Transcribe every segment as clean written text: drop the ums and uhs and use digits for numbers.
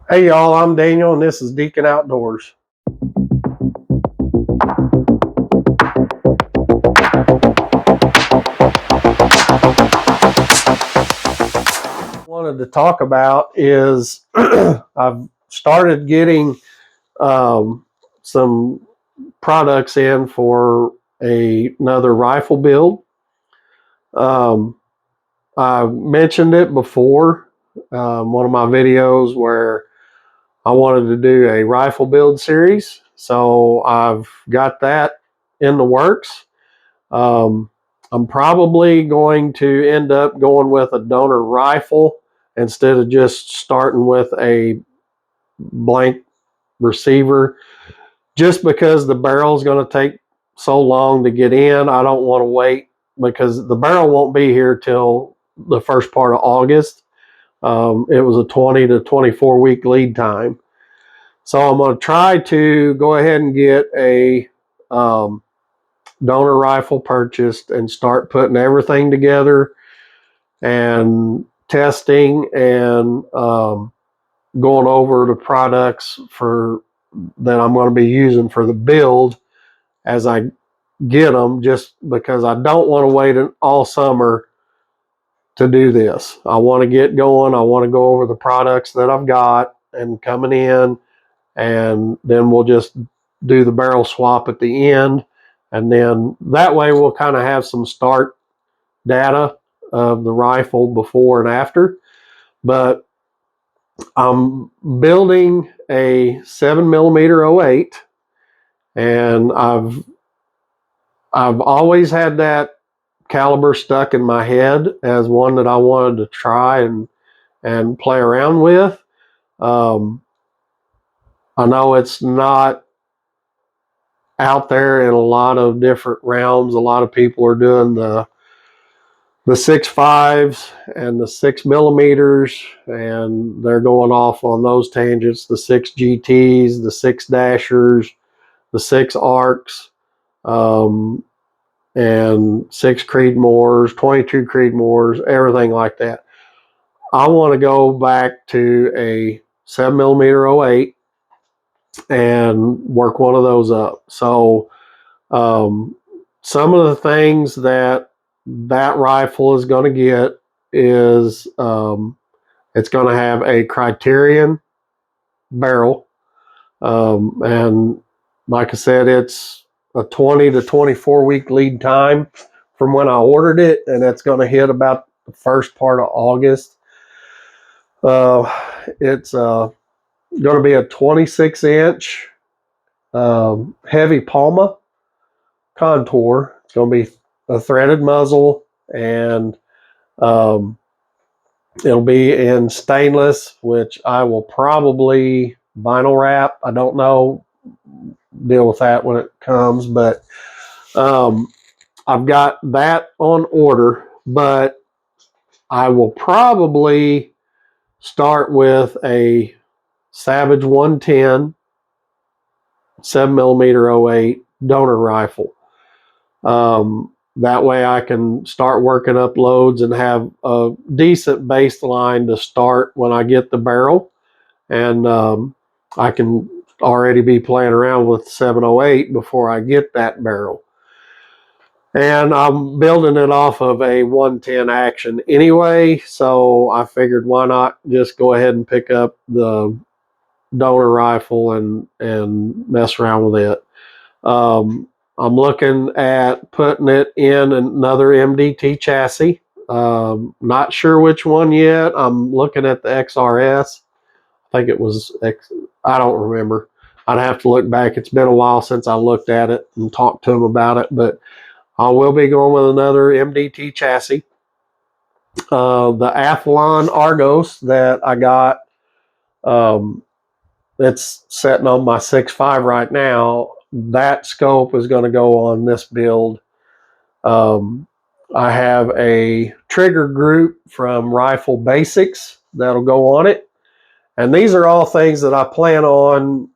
Hey y'all, I'm Daniel and this is Deacon Outdoors. Wanted to talk about is I've started getting some products in for another rifle build. Um, I mentioned it before, one of my videos where I wanted to do a rifle build series. So I've got that in the works. Um, I'm probably going to end up going with a donor rifle instead of just starting with a blank receiver, just because the barrel is going to take so long to get in. I don't want to wait because the barrel won't be here till the first part of August. It was a 20 to 24 week lead time. So I'm going to try to go ahead and get a donor rifle purchased and start putting everything together and testing and going over the products for that I'm going to be using for the build as I get them, just because I don't want to wait all summer to do this. I want to get going. I want to go over the products that I've got and coming in, and then we'll just do the barrel swap at the end. And then that way we'll kind of have some start data of the rifle before and after. But I'm building a 7mm 08, and I've always had that caliber stuck in my head as one that I wanted to try and play around with. Um, I know it's not out there in a lot of different realms. A lot of people are doing the 6.5s and the 6mm, and they're going off on those tangents. The 6 GTs, the 6 Dashers, the 6 ARCs, and 6 Creedmoors, 22 Creedmoors, everything like that. I want to go back to a 7mm 08 and work one of those up. So um, some of the things that rifle is going to get is it's going to have a Criterion barrel, and like I said, it's a 20 to 24 week lead time from when I ordered it, and it's going to hit about the first part of August. It's going to be a 26-inch heavy Palma contour. It's going to be a threaded muzzle, and um, it'll be in stainless, which I will probably vinyl wrap. I don't know, deal with that when it comes, but um, I've got that on order. But I will probably start with a Savage 110 7mm 08 donor rifle. That way I can start working up loads and have a decent baseline to start when I get the barrel. And I can already be playing around with 708 before I get that barrel. And I'm building it off of a 110 action anyway, so I figured why not just go ahead and pick up the donor rifle and mess around with it. I'm looking at putting it in another MDT chassis. Not sure which one yet. I'm looking at the XRS. I think it was X. I don't remember. I'd have to look back. It's been a while since I looked at it and talked to them about it, but I will be going with another MDT chassis. The Athlon Argos that I got, um, it's sitting on my 6.5 right now. That scope is going to go on this build. Um, I have a trigger group from Rifle Basics that'll go on it. And these are all things that I plan on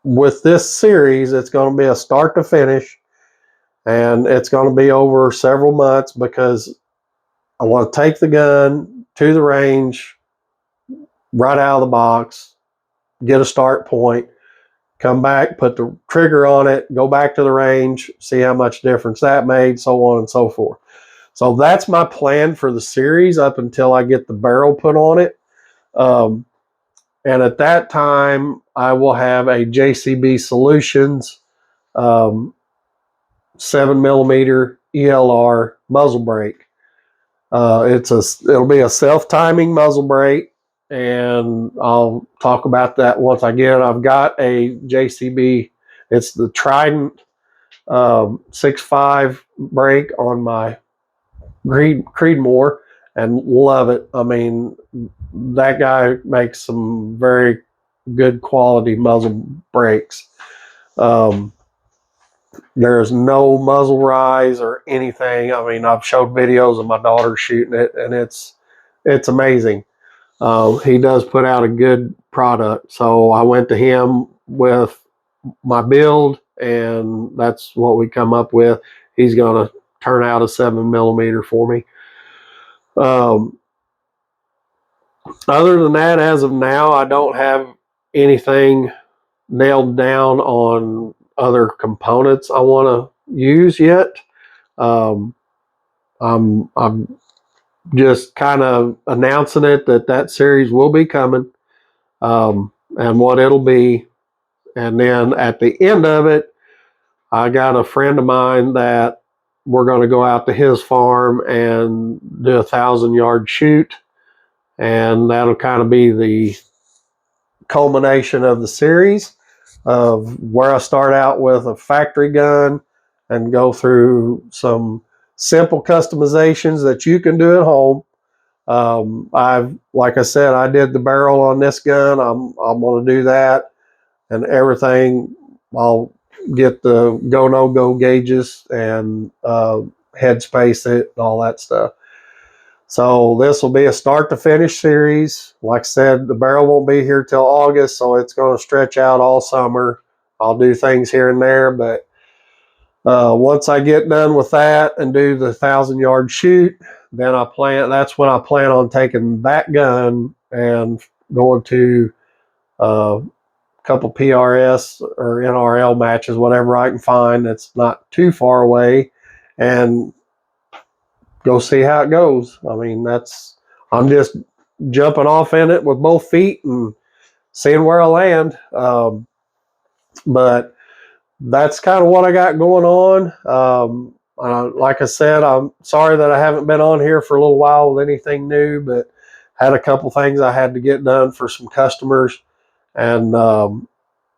with this series. It's going to be a start to finish, and it's going to be over several months because I want to take the gun to the range, right out of the box, get a start point, come back, put the trigger on it, go back to the range, see how much difference that made, so on and so forth. So that's my plan for the series up until I get the barrel put on it. And at that time, I will have a JCB Solutions 7mm ELR muzzle brake. It'll be a self-timing muzzle brake, and I'll talk about that once I get it. I've got a JCB. It's the Trident 6.5 brake on my Creedmoor, and love it. I mean, that guy makes some very good quality muzzle brakes. There's no muzzle rise or anything. I mean, I've showed videos of my daughter shooting it, and it's amazing. He does put out a good product. So I went to him with my build, and that's what we come up with. He's going to turn out a 7mm for me. Other than that, as of now, I don't have anything nailed down on other components I want to use yet. I'm just kind of announcing it that series will be coming, and what it'll be. And then at the end of it, I got a friend of mine that we're going to go out to his farm and do a 1,000-yard shoot. And that'll kind of be the culmination of the series of where I start out with a factory gun and go through some simple customizations that you can do at home. Like I said, I did the barrel on this gun. I'm going to do that and everything. I'll get the go no go gauges and headspace it and all that stuff. So this will be a start to finish series. Like I said, the barrel won't be here till August, so it's going to stretch out all summer. I'll do things here and there, but once I get done with that and do the 1,000-yard shoot, then that's when I plan on taking that gun and going to a couple PRS or NRL matches, whatever I can find that's not too far away, and go see how it goes. I mean, I'm just jumping off in it with both feet and seeing where I land. But that's kind of what I got going on. Like I said, I'm sorry that I haven't been on here for a little while with anything new, but had a couple things I had to get done for some customers. And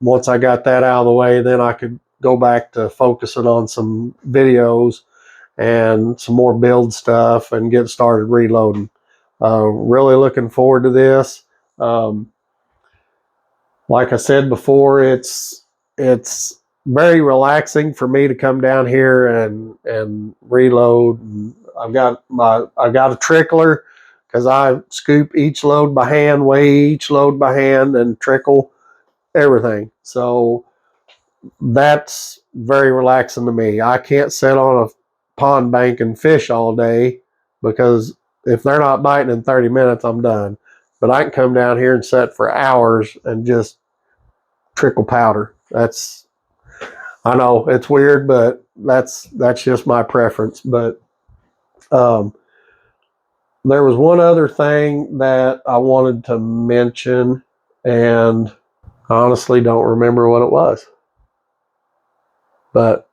once I got that out of the way, then I could go back to focusing on some videos and some more build stuff and get started reloading. Really looking forward to this. Like I said before, it's very relaxing for me to come down here and reload. And I've got a trickler because I scoop each load by hand, weigh each load by hand, and trickle everything. So that's very relaxing to me. I can't sit on a pond bank and fish all day because if they're not biting in 30 minutes, I'm done. But I can come down here and sit for hours and just trickle powder. I know it's weird, but that's just my preference. But there was one other thing that I wanted to mention, and I honestly don't remember what it was. But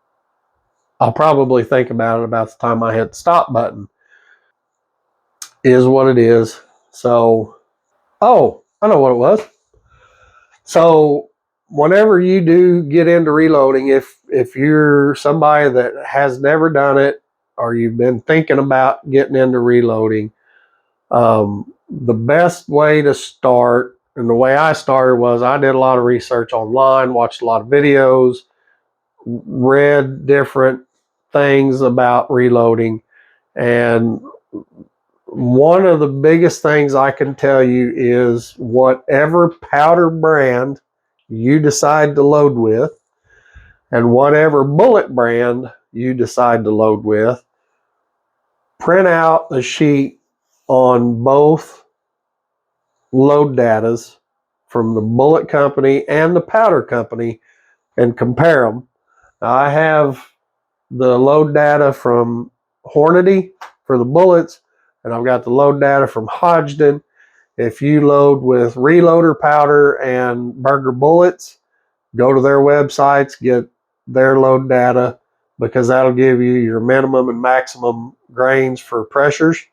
I'll probably think about it about the time I hit the stop button. Is what it is. So, oh, I know what it was. So, whenever you do get into reloading, if you're somebody that has never done it or you've been thinking about getting into reloading, the best way to start, and the way I started was I did a lot of research online, watched a lot of videos, read different things about reloading, and one of the biggest things I can tell you is whatever powder brand you decide to load with and whatever bullet brand you decide to load with, print out a sheet on both load datas from the bullet company and the powder company and compare them. Now, I have the load data from Hornady for the bullets, and I've got the load data from Hodgdon. If you load with Reloader powder and Berger bullets, go to their websites, get their load data, because that'll give you your minimum and maximum grains for pressures,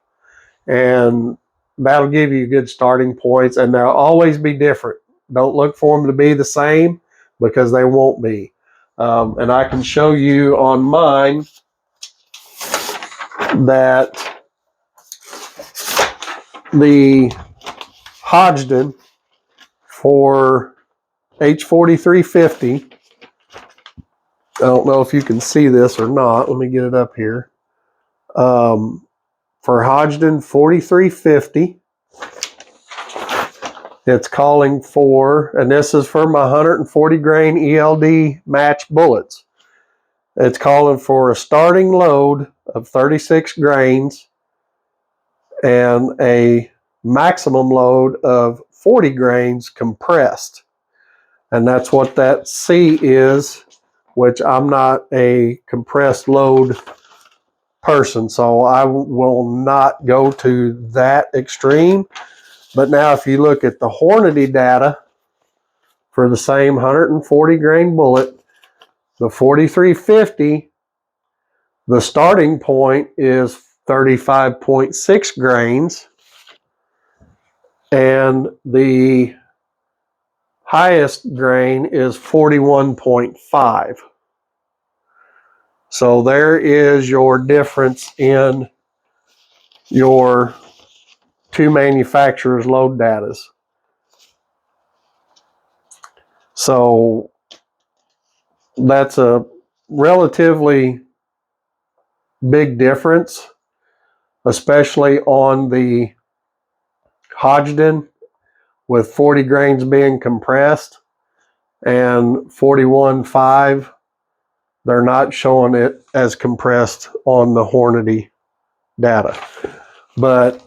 and that'll give you good starting points, and they'll always be different. Don't look for them to be the same, because they won't be. And I can show you on mine that the Hodgdon for H4350, I don't know if you can see this or not. Let me get it up here. For Hodgdon 4350, it's calling for, and this is for my 140 grain ELD match bullets. It's calling for a starting load of 36 grains and a maximum load of 40 grains compressed. And that's what that C is, which I'm not a compressed load person, so I will not go to that extreme. But now if you look at the Hornady data for the same 140 grain bullet, the 4350, the starting point is 35.6 grains, and the highest grain is 41.5. So there is your difference in your two manufacturers' load datas. So that's a relatively big difference, especially on the Hodgdon with 40 grains being compressed and 41.5. They're not showing it as compressed on the Hornady data. But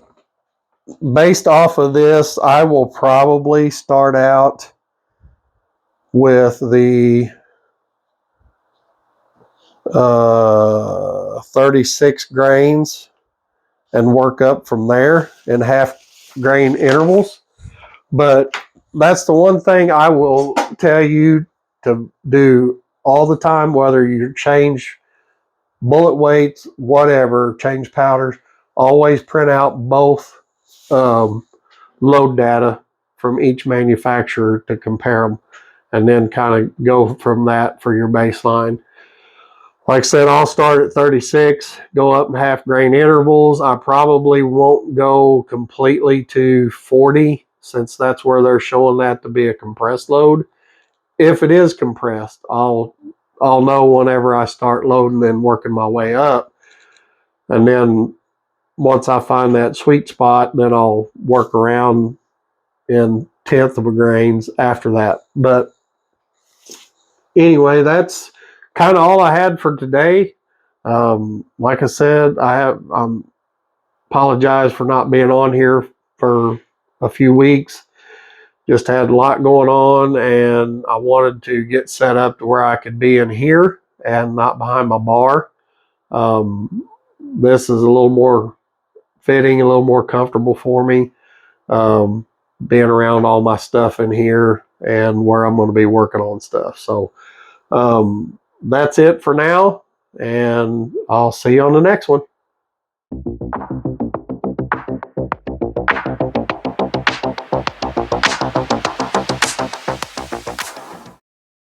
based off of this, I will probably start out with the 36 grains and work up from there in half grain intervals. But that's the one thing I will tell you to do all the time, whether you change bullet weights, whatever, change powders, always print out both load data from each manufacturer to compare them, and then kind of go from that for your baseline. Like I said, I'll start at 36, go up in half grain intervals. I probably won't go completely to 40, since that's where they're showing that to be a compressed load. If it is compressed, I'll know whenever I start loading and working my way up. And then once I find that sweet spot, then I'll work around in 1/10 of a grains after that. But anyway, that's kind of all I had for today. Like I said, I apologize for not being on here for a few weeks. Just had a lot going on, and I wanted to get set up to where I could be in here and not behind my bar. This is a little more fitting, a little more comfortable for me, being around all my stuff in here and where I'm going to be working on stuff. So that's it for now, and I'll see you on the next one.